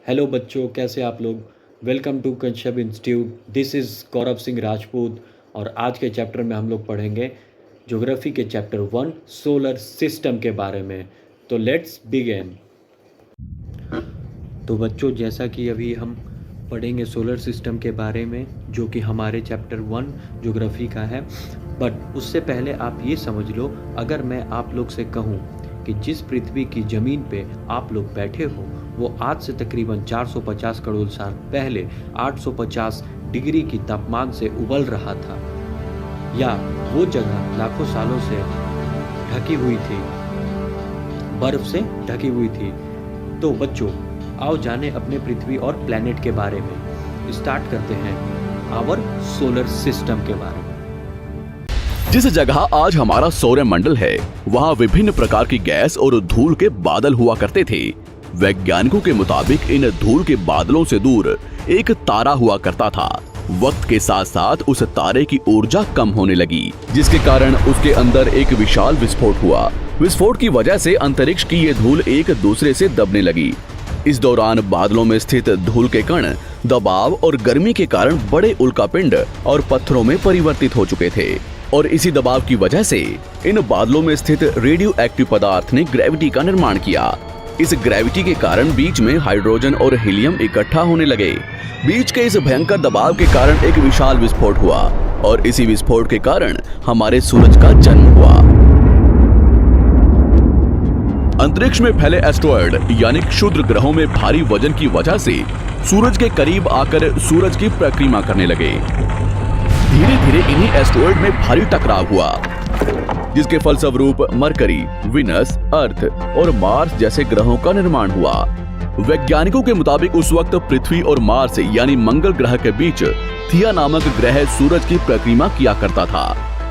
Hello बच्चों, कैसे आप लोग। Welcome to Kashyap institute. This is Gaurav Singh Rajput. और आज के चैप्टर में हम लोग पढ़ेंगे ज्योग्राफी के चैप्टर 1 सोलर सिस्टम के बारे में। तो लेट्स बिगिन। तो बच्चों, जैसा कि अभी हम पढ़ेंगे सोलर सिस्टम के बारे में, जो कि हमारे चैप्टर 1 ज्योग्राफी का है। बट उससे पहले आप ये समझ लो, अगर मैं आप लोग से कहूँ कि जिस पृथ्वी की ज़मीन पे आप लोग बैठे हो वो आज से तकरीबन 450 करोड़ साल पहले 850 डिग्री की तापमान से उबल रहा था, या वो जगह लाखों सालों से ढकी हुई थी, बर्फ से ढकी हुई थी। तो बच्चों, आओ जाने अपने पृथ्वी और प्लेनेट के बारे में। स्टार्ट करते हैं आवर सोलर सिस्टम के बारे में। जिस जगह आज हमारा सौरमंडल है, वहाँ विभिन्न प्रकार की गैस और धूल के बादल हुआ करते थे। वैज्ञानिकों के मुताबिक इन धूल के बादलों से दूर एक तारा हुआ करता था। वक्त के साथ साथ उस तारे की ऊर्जा कम होने लगी, जिसके कारण उसके अंदर एक विशाल विस्फोट हुआ। विस्फोट की वजह से अंतरिक्ष की ये धूल एक दूसरे से दबने लगी। इस दौरान बादलों में स्थित धूल के कण दबाव और गर्मी के कारण बड़े उल्कापिंड और पत्थरों में परिवर्तित हो चुके थे, और इसी दबाव की वजह से इन बादलों में स्थित रेडियो एक्टिव पदार्थ ने ग्रेविटी का निर्माण किया। इस ग्रेविटी के कारण बीच में हाइड्रोजन और हीलियम इकट्ठा होने लगे। बीच के इस भयंकर दबाव के कारण एक विशाल विस्फोट हुआ, और इसी विस्फोट के कारण हमारे सूरज का जन्म हुआ। अंतरिक्ष में फैले एस्ट्रॉयड यानी क्षुद्र ग्रहों में भारी वजन की वजह से सूरज के करीब आकर सूरज की परिक्रमा करने लगे। धीरे धीरे इन्हीं एस्ट्रॉयड में भारी टकराव हुआ, जिसके फलस्वरूप मरकरी, विनस, अर्थ और मार्स जैसे ग्रहों का निर्माण हुआ। वैज्ञानिकों के मुताबिक उस वक्त पृथ्वी और मार्स यानी मंगल ग्रह के बीच थिया नामक ग्रह सूरज की परिक्रमा किया करता था।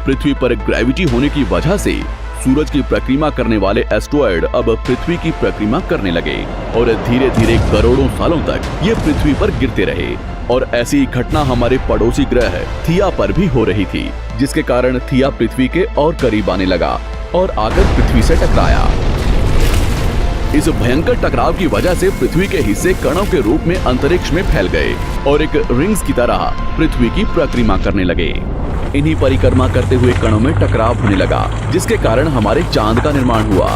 पृथ्वी पर ग्रेविटी होने की वजह से सूरज की परिक्रमा करने वाले एस्ट्रॉयड अब पृथ्वी की परिक्रमा करने लगे, और धीरे धीरे करोड़ों सालों तक ये पृथ्वी पर गिरते रहे। और ऐसी घटना हमारे पड़ोसी ग्रह थिया पर भी हो रही थी, जिसके कारण थिया पृथ्वी के और करीब आने लगा और आकर पृथ्वी से टकराया। इस भयंकर टकराव की वजह से पृथ्वी के हिस्से कणों के रूप में अंतरिक्ष में फैल गए और एक रिंग्स की तरह पृथ्वी की परिक्रमा करने लगे। इन्हीं परिक्रमा करते हुए कणों में टकराव होने लगा, जिसके कारण हमारे चांद का निर्माण हुआ।